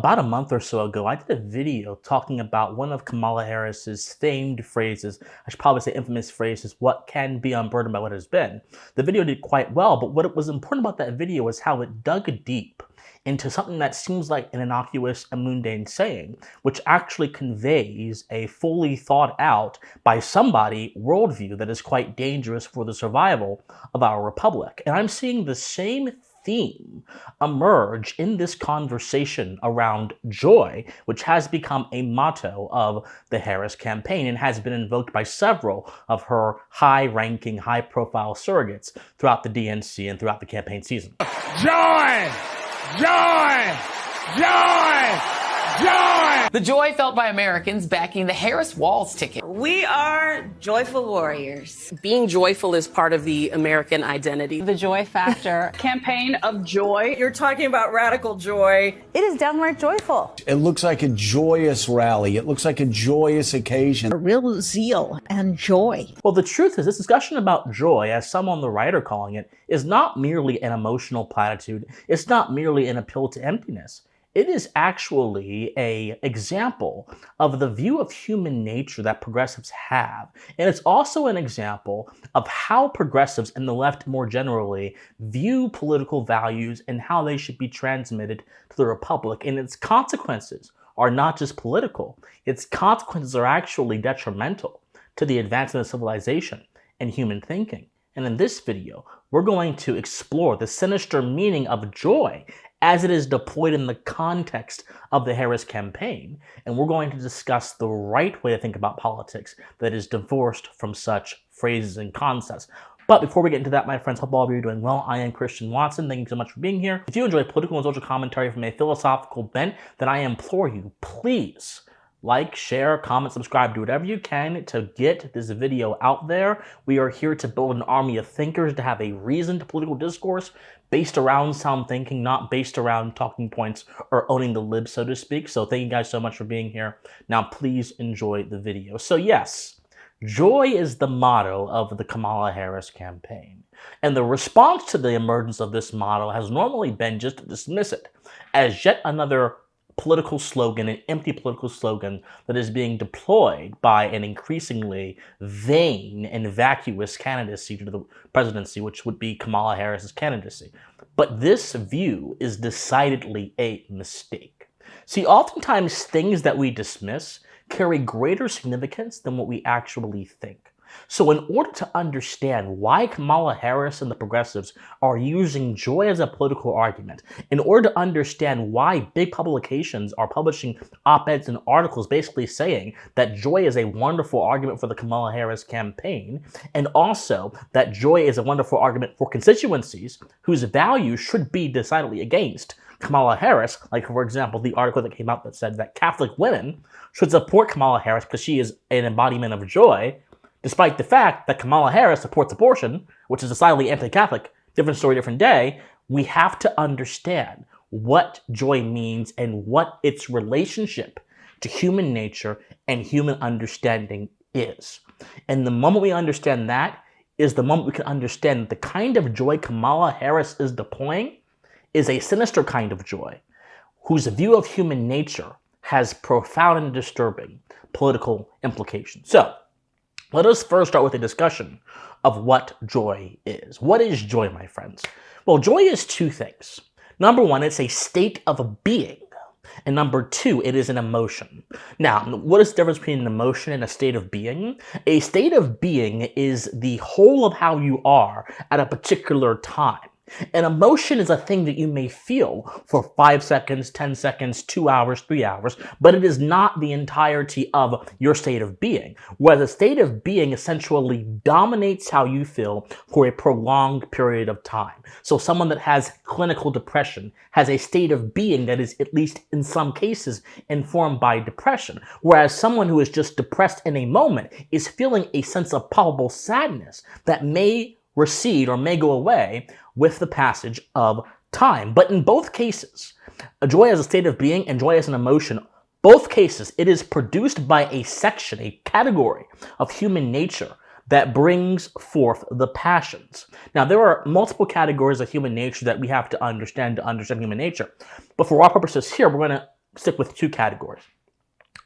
about a month or so ago, I did a video talking about one of Kamala Harris's famed phrases, I should probably say infamous phrases, what can be unburdened by what has been. The video did quite well, but what was important about that video was how it dug deep into something that seems like an innocuous and mundane saying, which actually conveys a fully thought out by somebody worldview that is quite dangerous for the survival of our republic. And I'm seeing the same theme emerge in this conversation around joy, which has become a motto of the Harris campaign and has been invoked by several of her high-ranking, high-profile surrogates throughout the DNC and throughout the campaign season. Joy! Joy! Joy! Joy! The joy felt by Americans backing the Harris walz ticket. We are joyful warriors. Being joyful is part of the American identity. The joy factor. Campaign of joy. You're talking about radical joy. It is downright joyful. It looks like a joyous rally. It looks like a joyous occasion. A real zeal and joy. Well, the truth is, this discussion about joy, as some on the right are calling it, is not merely an emotional platitude. It's not merely an appeal to emptiness. It is actually an example of the view of human nature that progressives have. And it's also an example of how progressives and the left more generally view political values and how they should be transmitted to the republic. And its consequences are not just political. Its consequences are actually detrimental to the advancement of civilization and human thinking. And in this video, we're going to explore the sinister meaning of joy as it is deployed in the context of the Harris campaign. And we're going to discuss the right way to think about politics that is divorced from such phrases and concepts. But before we get into that, my friends, hope all of you are doing well. I am Christian Watson. Thank you so much for being here. If you enjoy political and social commentary from a philosophical bent, then I implore you, please like, share, comment, subscribe, do whatever you can to get this video out there. We are here to build an army of thinkers to have a reasoned political discourse based around sound thinking, not based around talking points or owning the lib, so to speak. So thank you guys so much for being here. Now, please enjoy the video. So yes, joy is the motto of the Kamala Harris campaign. And the response to the emergence of this motto has normally been just to dismiss it as yet another political slogan, an empty political slogan that is being deployed by an increasingly vain and vacuous candidacy to the presidency, which would be Kamala Harris's candidacy. But this view is decidedly a mistake. See, oftentimes things that we dismiss carry greater significance than what we actually think. So in order to understand why Kamala Harris and the progressives are using joy as a political argument, in order to understand why big publications are publishing op-eds and articles basically saying that joy is a wonderful argument for the Kamala Harris campaign, and also that joy is a wonderful argument for constituencies whose values should be decidedly against Kamala Harris, like for example, the article that came out that said that Catholic women should support Kamala Harris because she is an embodiment of joy, despite the fact that Kamala Harris supports abortion, which is decidedly anti-Catholic, different story, different day. We have to understand what joy means and what its relationship to human nature and human understanding is. And the moment we understand that is the moment we can understand that the kind of joy Kamala Harris is deploying is a sinister kind of joy, whose view of human nature has profound and disturbing political implications. So, let us first start with a discussion of what joy is. What is joy, my friends? Well, joy is two things. Number one, it's a state of being. And number two, it is an emotion. Now, what is the difference between an emotion and a state of being? A state of being is the whole of how you are at a particular time. An emotion is a thing that you may feel for 5 seconds, 10 seconds, 2 hours, 3 hours, but it is not the entirety of your state of being. Whereas a state of being essentially dominates how you feel for a prolonged period of time. So someone that has clinical depression has a state of being that is, at least in some cases, informed by depression. Whereas someone who is just depressed in a moment is feeling a sense of palpable sadness that may recede or may go away with the passage of time. But in both cases, joy as a state of being and joy as an emotion, both cases, it is produced by a section, a category of human nature that brings forth the passions. Now, there are multiple categories of human nature that we have to understand human nature. But for our purposes here, we're going to stick with two categories.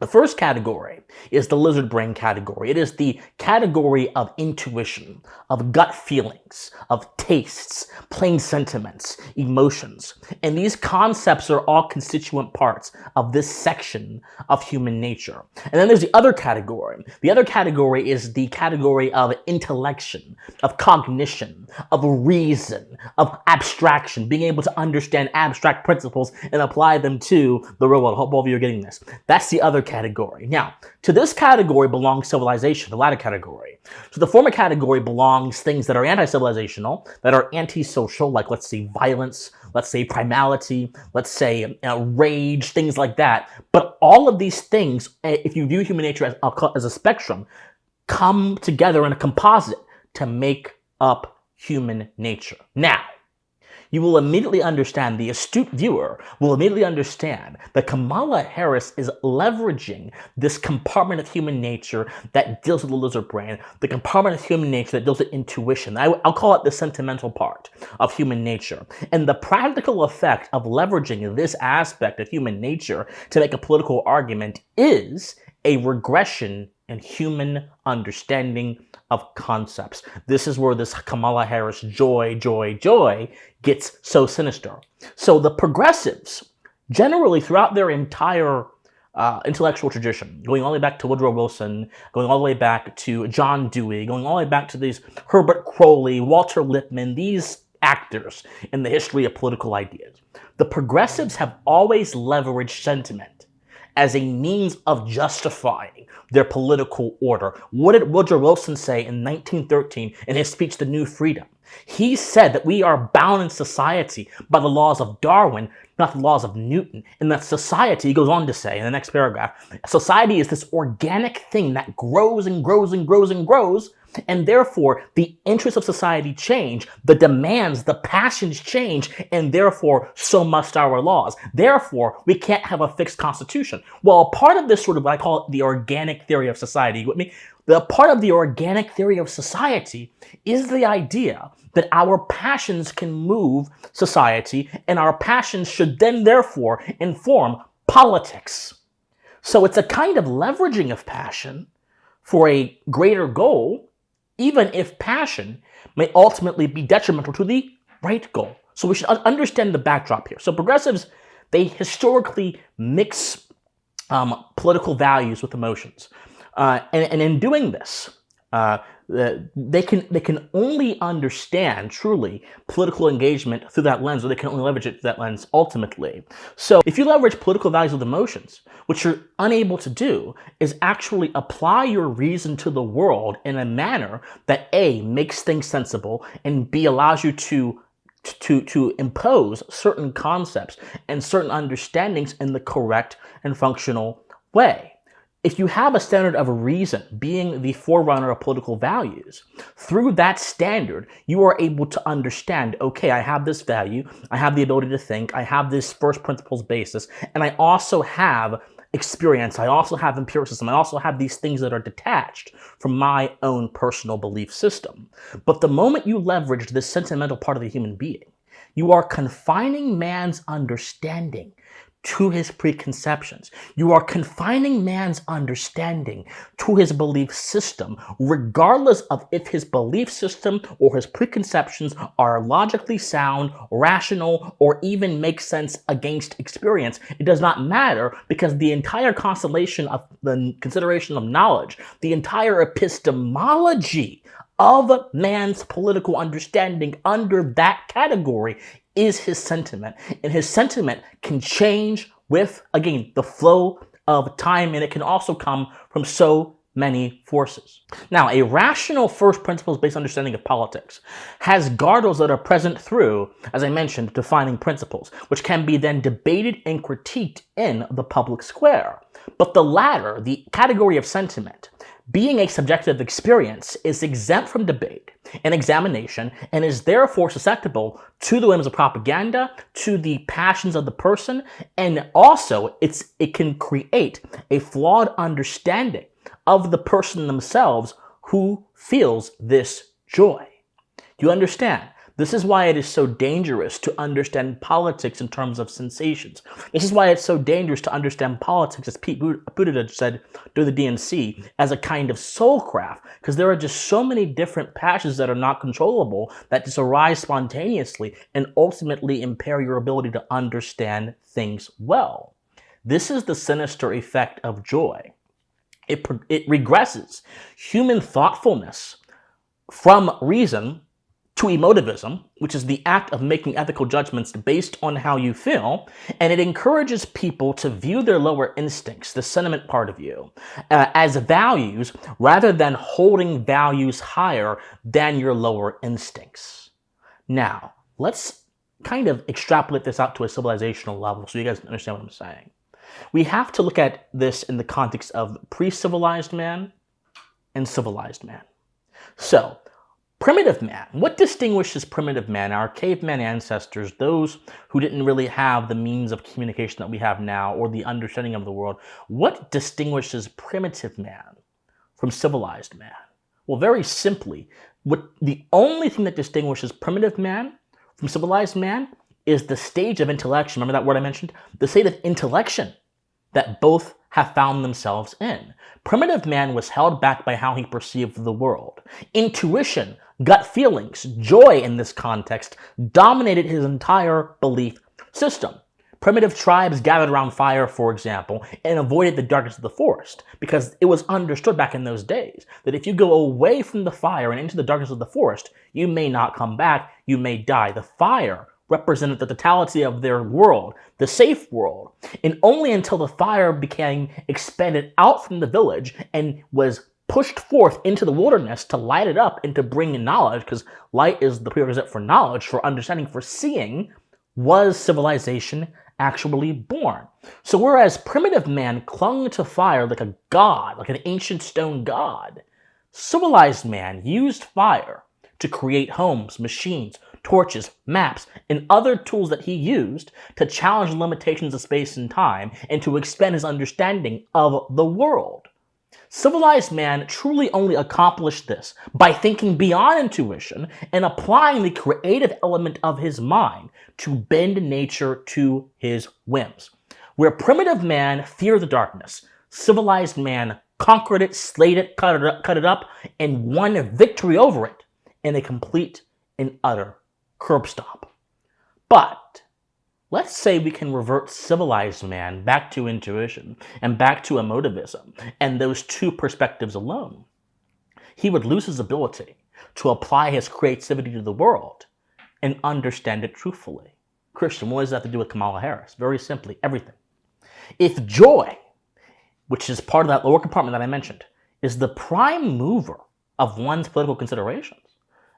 The first category is the lizard brain category. It is the category of intuition, of gut feelings, of tastes, plain sentiments, emotions. And these concepts are all constituent parts of this section of human nature. And then there's the other category. The other category is the category of intellection, of cognition, of reason, of abstraction, being able to understand abstract principles and apply them to the real world. I hope all of you are getting this. That's the other category. Now, to this category belongs civilization, the latter category. To the former category belongs things that are anti-civilizational, that are antisocial, like let's say violence, let's say primality, let's say rage, things like that. But all of these things, if you view human nature as a spectrum, come together in a composite to make up human nature. Now, you will immediately understand, the astute viewer will immediately understand that Kamala Harris is leveraging this compartment of human nature that deals with the lizard brain, the compartment of human nature that deals with intuition. I'll call it the sentimental part of human nature. And the practical effect of leveraging this aspect of human nature to make a political argument is a regression in human understanding of concepts. This is where this Kamala Harris joy gets so sinister. So the progressives, generally throughout their entire intellectual tradition, going all the way back to Woodrow Wilson, going all the way back to John Dewey, going all the way back to these Herbert Crowley, Walter Lippmann, these actors in the history of political ideas, the progressives have always leveraged sentiment as a means of justifying their political order. What did Woodrow Wilson say in 1913 in his speech, The New Freedom? He said that we are bound in society by the laws of Darwin, not the laws of Newton. And that society, he goes on to say in the next paragraph, society is this organic thing that grows and grows and grows and grows, and therefore the interests of society change, the demands, the passions change, and therefore so must our laws. Therefore, we can't have a fixed constitution. Well, part of this sort of what I call the organic theory of society, you with me? The part of the organic theory of society is the idea that our passions can move society, and our passions should then therefore inform politics. So it's a kind of leveraging of passion for a greater goal, even if passion may ultimately be detrimental to the right goal. So we should understand the backdrop here. So progressives, they historically mix political values with emotions. And in doing this, they can only understand truly political engagement through that lens, or they can only leverage it through that lens ultimately. So if you leverage political values with emotions, what you're unable to do is actually apply your reason to the world in a manner that A, makes things sensible, and B, allows you to impose certain concepts and certain understandings in the correct and functional way. If you have a standard of reason being the forerunner of political values, through that standard, you are able to understand, okay, I have this value, I have the ability to think, I have this first principles basis, and I also have experience, I also have empiricism, I also have these things that are detached from my own personal belief system. But the moment you leverage this sentimental part of the human being, you are confining man's understanding to his preconceptions. You are confining man's understanding to his belief system, regardless of if his belief system or his preconceptions are logically sound, rational, or even make sense against experience. It does not matter, because the entire constellation of the consideration of knowledge, the entire epistemology of man's political understanding under that category is his sentiment. And his sentiment can change with, again, the flow of time, and it can also come from so many forces. Now, a rational first principles-based understanding of politics has guardrails that are present through, as I mentioned, defining principles, which can be then debated and critiqued in the public square. But the latter, the category of sentiment, being a subjective experience, is exempt from debate and examination, and is therefore susceptible to the whims of propaganda, to the passions of the person, and also it can create a flawed understanding of the person themselves who feels this joy. You understand? This is why it is so dangerous to understand politics in terms of sensations. This is why it's so dangerous to understand politics, as Pete Buttigieg said through the DNC, as a kind of soulcraft, because there are just so many different passions that are not controllable that just arise spontaneously and ultimately impair your ability to understand things well. This is the sinister effect of joy. It regresses human thoughtfulness from reason to emotivism, which is the act of making ethical judgments based on how you feel, and it encourages people to view their lower instincts, the sentiment part of you, as values rather than holding values higher than your lower instincts. Now, let's kind of extrapolate this out to a civilizational level so you guys understand what I'm saying. We have to look at this in the context of pre-civilized man and civilized man. So, primitive man. What distinguishes primitive man, our caveman ancestors, those who didn't really have the means of communication that we have now or the understanding of the world? What distinguishes primitive man from civilized man? Well, very simply, the only thing that distinguishes primitive man from civilized man is the stage of intellection. Remember that word I mentioned? The state of intellection that both have found themselves in. Primitive man was held back by how he perceived the world. Intuition, gut feelings, joy in this context dominated his entire belief system. Primitive tribes gathered around fire, for example, and avoided the darkness of the forest because it was understood back in those days that if you go away from the fire and into the darkness of the forest, you may not come back, you may die. The fire represented the totality of their world, the safe world. And only until the fire became expanded out from the village and was pushed forth into the wilderness to light it up and to bring in knowledge, because light is the prerequisite for knowledge, for understanding, for seeing, was civilization actually born. So whereas primitive man clung to fire like a god, like an ancient stone god, civilized man used fire to create homes, machines, torches, maps, and other tools that he used to challenge the limitations of space and time and to expand his understanding of the world. Civilized man truly only accomplished this by thinking beyond intuition and applying the creative element of his mind to bend nature to his whims. Where primitive man feared the darkness, civilized man conquered it, slayed it, cut it up, and won a victory over it in a complete and utter curb stomp. But let's say we can revert civilized man back to intuition and back to emotivism and those two perspectives alone. He would lose his ability to apply his creativity to the world and understand it truthfully. Christian, what does that have to do with Kamala Harris? Very simply, everything. If joy, which is part of that lower compartment that I mentioned, is the prime mover of one's political considerations,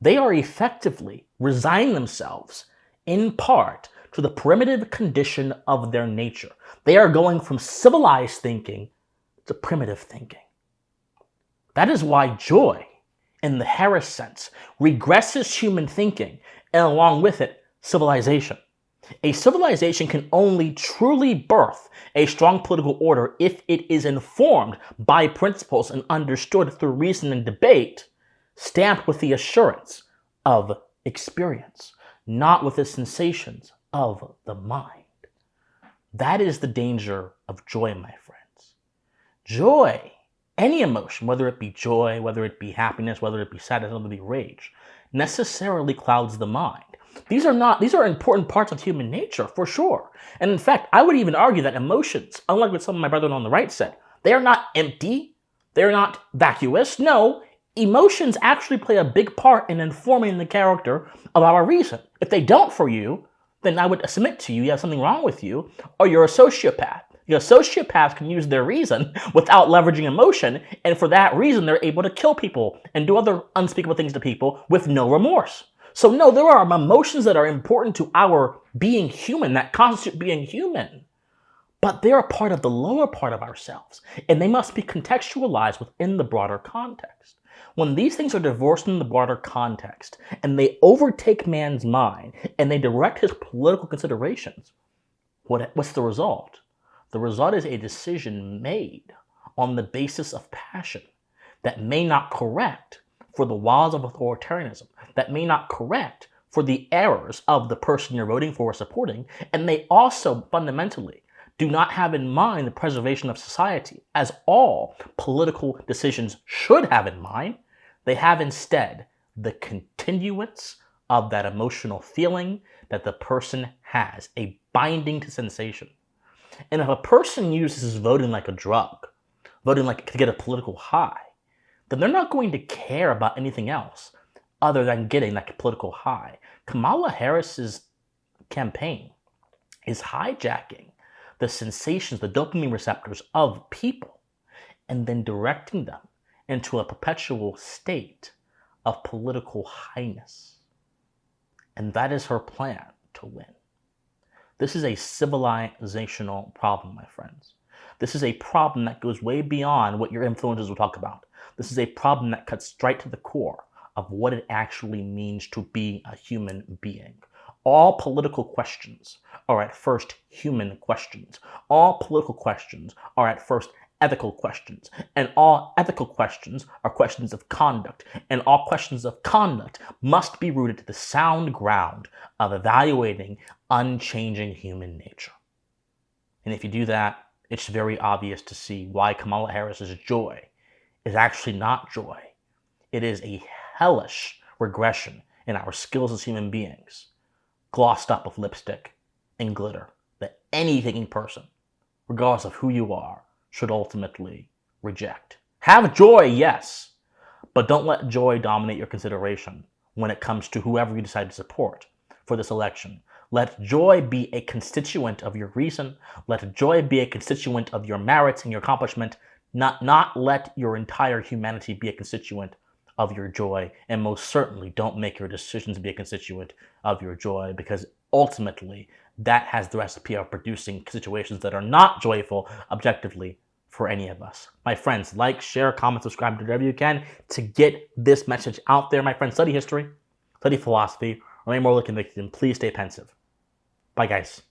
they are effectively resigning themselves in part to the primitive condition of their nature. They are going from civilized thinking to primitive thinking. That is why joy, in the Harris sense, regresses human thinking, and along with it, civilization. A civilization can only truly birth a strong political order if it is informed by principles and understood through reason and debate, stamped with the assurance of experience, not with the sensations of the mind. That is the danger of joy, my friends. Joy, any emotion, whether it be joy, whether it be happiness, whether it be sadness, whether it be rage, necessarily clouds the mind. These are important parts of human nature, for sure. And in fact, I would even argue that emotions, unlike what some of my brethren on the right said, they are not empty, they're not vacuous. No, emotions actually play a big part in informing the character of our reason. If they don't for you, then I would submit to you have something wrong with you, or you're a sociopath. Because sociopaths can use their reason without leveraging emotion, and for that reason, they're able to kill people and do other unspeakable things to people with no remorse. So no, there are emotions that are important to our being human, that constitute being human. But they're a part of the lower part of ourselves, and they must be contextualized within the broader context. When these things are divorced from the broader context, and they overtake man's mind, and they direct his political considerations, what's the result? The result is a decision made on the basis of passion that may not correct for the walls of authoritarianism, that may not correct for the errors of the person you're voting for or supporting, and they also fundamentally do not have in mind the preservation of society, as all political decisions should have in mind. They have instead the continuance of that emotional feeling that the person has, a binding to sensation. And if a person uses voting like a drug, voting like to get a political high, then they're not going to care about anything else other than getting that political high. Kamala Harris's campaign is hijacking the sensations, the dopamine receptors of people, and then directing them into a perpetual state of political highness. And that is her plan to win. This is a civilizational problem, my friends. This is a problem that goes way beyond what your influencers will talk about. This is a problem that cuts straight to the core of what it actually means to be a human being. All political questions are at first human questions. All political questions are at first ethical questions. And all ethical questions are questions of conduct. And all questions of conduct must be rooted to the sound ground of evaluating unchanging human nature. And if you do that, it's very obvious to see why Kamala Harris's joy is actually not joy. It is a hellish regression in our skills as human beings, glossed up with lipstick and glitter, that any thinking person, regardless of who you are, should ultimately reject. Have joy, yes, but don't let joy dominate your consideration when it comes to whoever you decide to support for this election. Let joy be a constituent of your reason. Let joy be a constituent of your merits and your accomplishment, not let your entire humanity be a constituent of your joy. And most certainly don't make your decisions be a constituent of your joy, because ultimately that has the recipe of producing situations that are not joyful objectively for any of us. My friends, like, share, comment, subscribe to whatever you can to get this message out there. My friends, study history, study philosophy, remain morally convicted, and please stay pensive. Bye, guys.